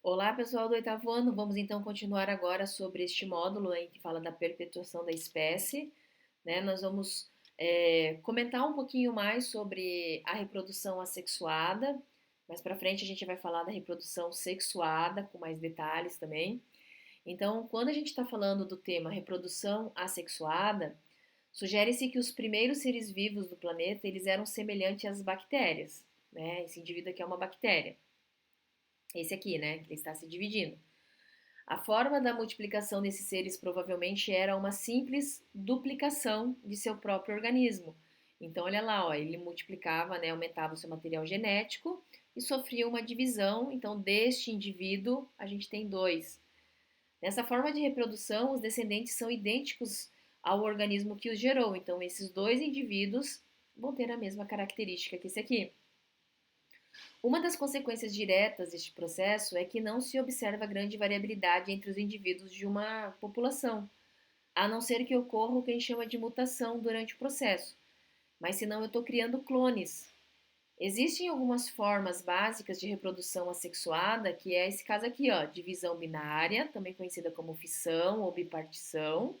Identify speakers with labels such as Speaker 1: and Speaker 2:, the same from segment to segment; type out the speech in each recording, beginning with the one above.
Speaker 1: Olá, pessoal do oitavo ano. Vamos então continuar agora sobre este módulo em que fala da perpetuação da espécie, né? Nós vamos comentar um pouquinho mais sobre a reprodução assexuada. Mais para frente a gente vai falar da reprodução sexuada com mais detalhes também. Então, quando a gente está falando do tema reprodução assexuada, sugere-se que os primeiros seres vivos do planeta eles eram semelhantes às bactérias, né? Esse indivíduo aqui é uma bactéria. Esse aqui, né? Que ele está se dividindo. A forma da multiplicação desses seres provavelmente era uma simples duplicação de seu próprio organismo. Então, olha lá, ó, ele multiplicava, né, aumentava o seu material genético e sofria uma divisão. Então, deste indivíduo, a gente tem dois. Nessa forma de reprodução, os descendentes são idênticos ao organismo que os gerou. Então, esses dois indivíduos vão ter a mesma característica que esse aqui. Uma das consequências diretas deste processo é que não se observa grande variabilidade entre os indivíduos de uma população, a não ser que ocorra o que a gente chama de mutação durante o processo. Mas senão eu estou criando clones. Existem algumas formas básicas de reprodução assexuada, que é esse caso aqui, ó, divisão binária, também conhecida como fissão ou bipartição.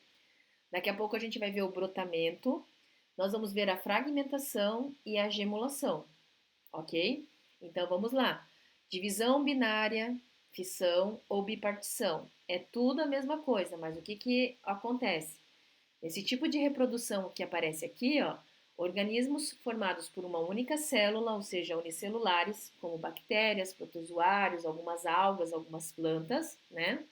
Speaker 1: Daqui a pouco a gente vai ver o brotamento. Nós vamos ver a fragmentação e a gemulação, ok? Então vamos lá. Divisão binária, fissão ou bipartição. É tudo a mesma coisa, mas o que acontece? Nesse tipo de reprodução que aparece aqui, ó, organismos formados por uma única célula, ou seja, unicelulares, como bactérias, protozoários, algumas algas, algumas plantas, né?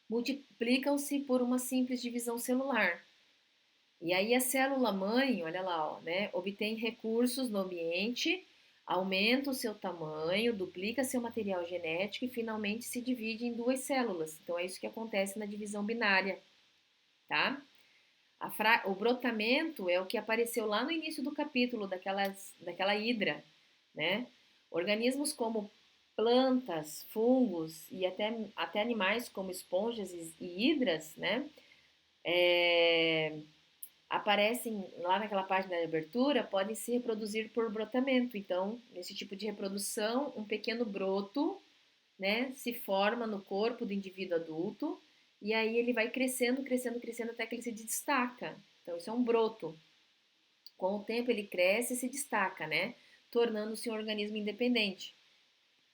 Speaker 1: Multiplicam-se por uma simples divisão celular. E aí a célula mãe, olha lá, ó, né, obtém recursos no ambiente, aumenta o seu tamanho, duplica seu material genético e finalmente se divide em duas células. Então é isso que acontece na divisão binária, tá? O brotamento é o que apareceu lá no início do capítulo daquela hidra, né? Organismos como plantas, fungos e até animais como esponjas e hidras, né? É, aparecem lá naquela página de abertura podem se reproduzir por brotamento. Então, nesse tipo de reprodução, um pequeno broto, né, se forma no corpo do indivíduo adulto e aí ele vai crescendo, crescendo, crescendo até que ele se destaca. Então, isso é um broto. Com o tempo ele cresce e se destaca, né, tornando-se um organismo independente.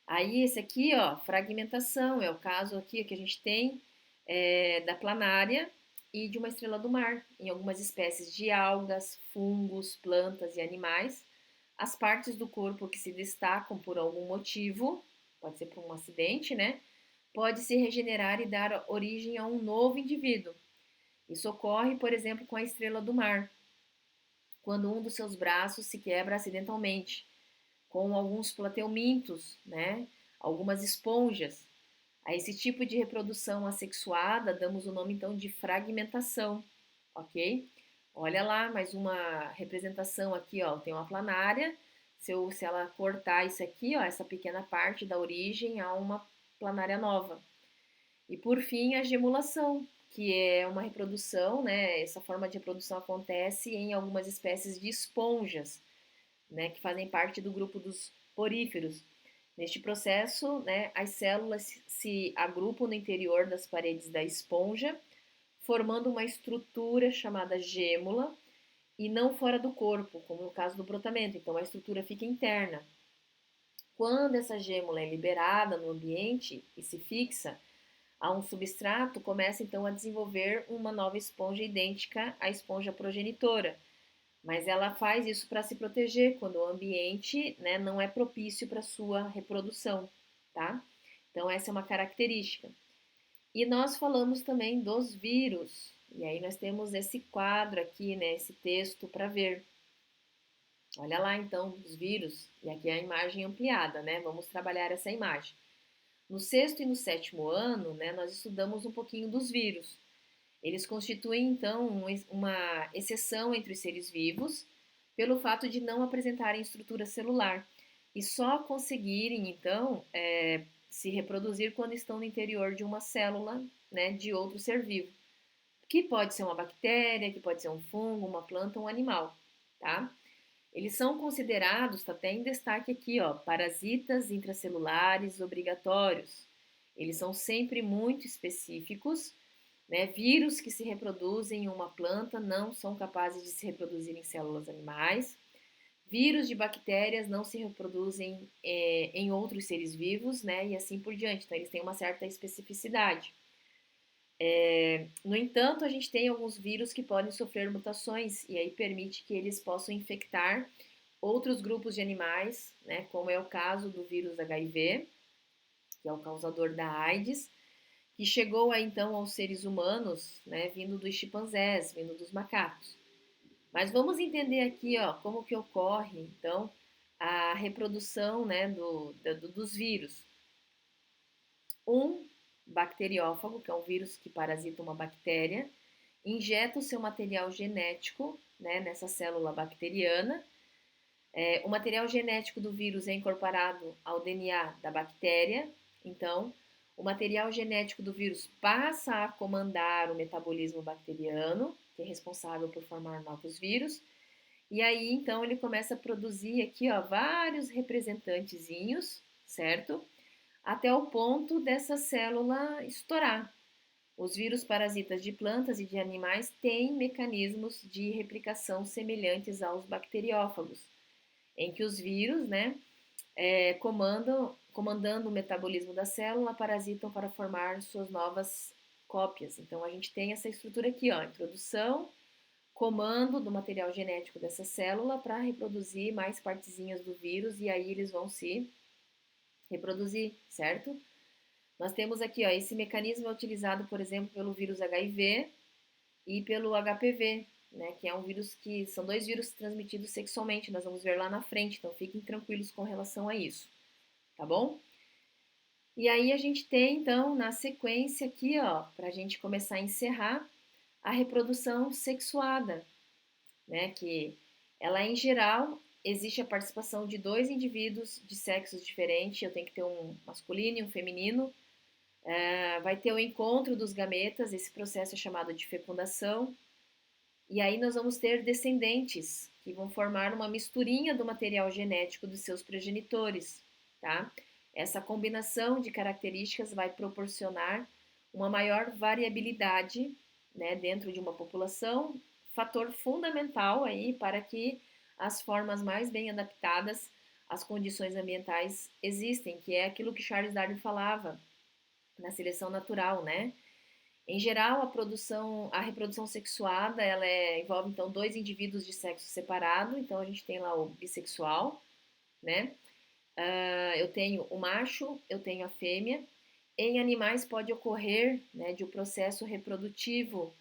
Speaker 1: Aí esse aqui, ó, fragmentação, é o caso aqui que a gente tem da planária e de uma estrela do mar. Em algumas espécies de algas, fungos, plantas e animais, as partes do corpo que se destacam por algum motivo, pode ser por um acidente, né? Pode se regenerar e dar origem a um novo indivíduo. Isso ocorre, por exemplo, com a estrela do mar, quando um dos seus braços se quebra acidentalmente com alguns plateumintos, né? Algumas esponjas. A esse tipo de reprodução assexuada damos o nome então de fragmentação, ok? Olha lá, mais uma representação aqui, ó. Tem uma planária. Se ela cortar isso aqui, ó, essa pequena parte dá origem a uma planária nova. E por fim, a gemulação, que é uma reprodução, né? Essa forma de reprodução acontece em algumas espécies de esponjas, né, que fazem parte do grupo dos poríferos. Neste processo, né, as células se agrupam no interior das paredes da esponja, formando uma estrutura chamada gêmula e não fora do corpo, como no caso do brotamento. Então, a estrutura fica interna. Quando essa gêmula é liberada no ambiente e se fixa a um substrato, começa então a desenvolver uma nova esponja idêntica à esponja progenitora, mas ela faz isso para se proteger quando o ambiente, né, não é propício para sua reprodução, tá? Então essa é uma característica. E nós falamos também dos vírus. E aí nós temos esse quadro aqui, né, esse texto para ver. Olha lá então os vírus. E aqui é a imagem ampliada, né? Vamos trabalhar essa imagem. No sexto e no sétimo ano, né, nós estudamos um pouquinho dos vírus. Eles constituem, então, uma exceção entre os seres vivos pelo fato de não apresentarem estrutura celular e só conseguirem, então, se reproduzir quando estão no interior de uma célula, né, de outro ser vivo, que pode ser uma bactéria, que pode ser um fungo, uma planta, um animal, tá? Eles são considerados, está até em destaque aqui, ó, parasitas intracelulares obrigatórios. Eles são sempre muito específicos, né? Vírus que se reproduzem em uma planta não são capazes de se reproduzir em células animais. Vírus de bactérias não se reproduzem em outros seres vivos, né? E assim por diante. Então, eles têm uma certa especificidade. No entanto, a gente tem alguns vírus que podem sofrer mutações e aí permite que eles possam infectar outros grupos de animais, né? Como é o caso do vírus HIV, que é o causador da AIDS, que chegou aí, então aos seres humanos, né? Vindo dos chimpanzés, vindo dos macacos. Mas vamos entender aqui, ó, como que ocorre, então, a reprodução, né, dos vírus. Um bacteriófago, que é um vírus que parasita uma bactéria, injeta o seu material genético, né, nessa célula bacteriana. O material genético do vírus é incorporado ao DNA da bactéria, então o material genético do vírus passa a comandar o metabolismo bacteriano, que é responsável por formar novos vírus, e aí então ele começa a produzir aqui, ó, vários representantezinhos, certo? Até o ponto dessa célula estourar. Os vírus parasitas de plantas e de animais têm mecanismos de replicação semelhantes aos bacteriófagos, em que os vírus, né, comandando o metabolismo da célula, parasitam para formar suas novas cópias. Então a gente tem essa estrutura aqui, ó, introdução, comando do material genético dessa célula para reproduzir mais partezinhas do vírus e aí eles vão se reproduzir, certo? Nós temos aqui, ó, esse mecanismo é utilizado, por exemplo, pelo vírus HIV e pelo HPV, né, que é um vírus que são dois vírus transmitidos sexualmente, nós vamos ver lá na frente, então fiquem tranquilos com relação a isso, tá bom? E aí a gente tem, então, na sequência aqui, ó, para a gente começar a encerrar, a reprodução sexuada, né, que ela, em geral, existe a participação de dois indivíduos de sexos diferentes, eu tenho que ter um masculino e um feminino, vai ter o encontro dos gametas, esse processo é chamado de fecundação, e aí nós vamos ter descendentes que vão formar uma misturinha do material genético dos seus progenitores, tá? Essa combinação de características vai proporcionar uma maior variabilidade, né, dentro de uma população, fator fundamental aí para que as formas mais bem adaptadas às condições ambientais existem, que é aquilo que Charles Darwin falava na seleção natural, né? Em geral, a reprodução sexuada, envolve então dois indivíduos de sexo separado. Então a gente tem lá o bissexual, né? Eu tenho o macho, eu tenho a fêmea. Em animais pode ocorrer, né, de um processo reprodutivo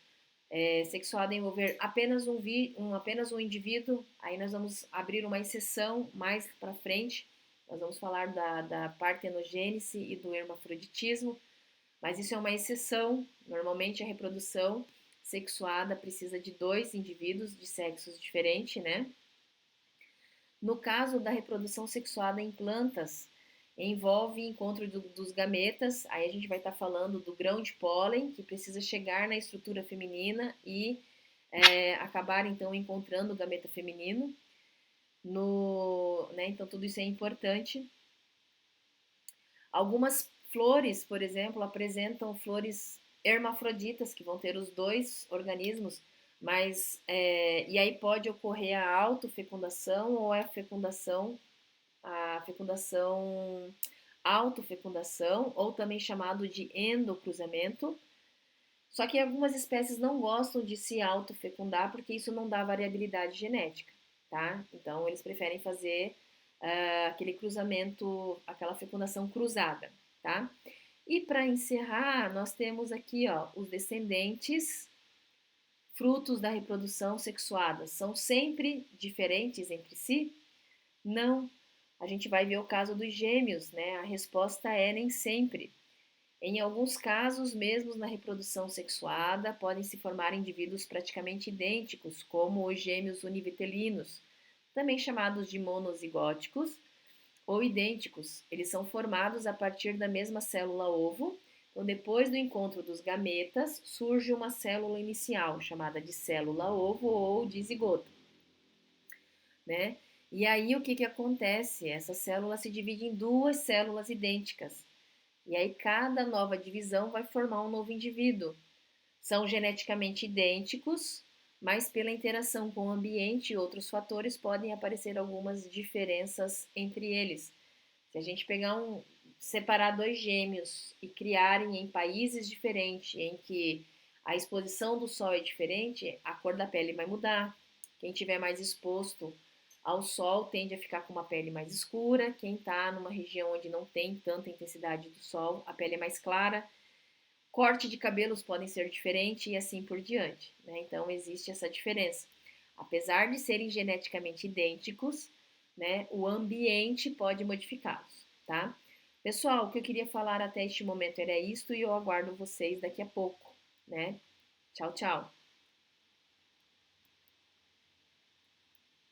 Speaker 1: sexuado envolver apenas um indivíduo. Aí nós vamos abrir uma exceção mais para frente. Nós vamos falar da partenogênese e do hermafroditismo. Mas isso é uma exceção. Normalmente a reprodução sexuada precisa de dois indivíduos de sexos diferentes, né? No caso da reprodução sexuada em plantas, envolve encontro dos gametas, aí a gente vai estar falando do grão de pólen, que precisa chegar na estrutura feminina e acabar então encontrando o gameta feminino. Né, então tudo isso é importante. Algumas flores, por exemplo, apresentam flores hermafroditas, que vão ter os dois organismos, mas e aí pode ocorrer a autofecundação ou a fecundação autofecundação, ou também chamado de endocruzamento. Só que algumas espécies não gostam de se autofecundar porque isso não dá variabilidade genética, tá? Então eles preferem fazer aquele cruzamento, aquela fecundação cruzada, tá? E para encerrar, nós temos aqui, ó, os descendentes frutos da reprodução sexuada. São sempre diferentes entre si? Não. A gente vai ver o caso dos gêmeos, né? A resposta é nem sempre. Em alguns casos, mesmo na reprodução sexuada, podem se formar indivíduos praticamente idênticos, como os gêmeos univitelinos, também chamados de monozigóticos ou idênticos. Eles são formados a partir da mesma célula ovo. Então, depois do encontro dos gametas, surge uma célula inicial, chamada de célula ovo ou de zigoto. né? E aí o que que acontece? Essa célula se divide em duas células idênticas. E aí cada nova divisão vai formar um novo indivíduo. São geneticamente idênticos, mas pela interação com o ambiente e outros fatores podem aparecer algumas diferenças entre eles. Se a gente separar dois gêmeos e criarem em países diferentes, em que a exposição do sol é diferente, a cor da pele vai mudar. Quem tiver mais exposto ao sol tende a ficar com uma pele mais escura. Quem está numa região onde não tem tanta intensidade do sol, a pele é mais clara. Corte de cabelos podem ser diferentes e assim por diante, né? Então existe essa diferença. Apesar de serem geneticamente idênticos, né, o ambiente pode modificá-los, tá? Pessoal, o que eu queria falar até este momento era isto e eu aguardo vocês daqui a pouco, né? Tchau, tchau.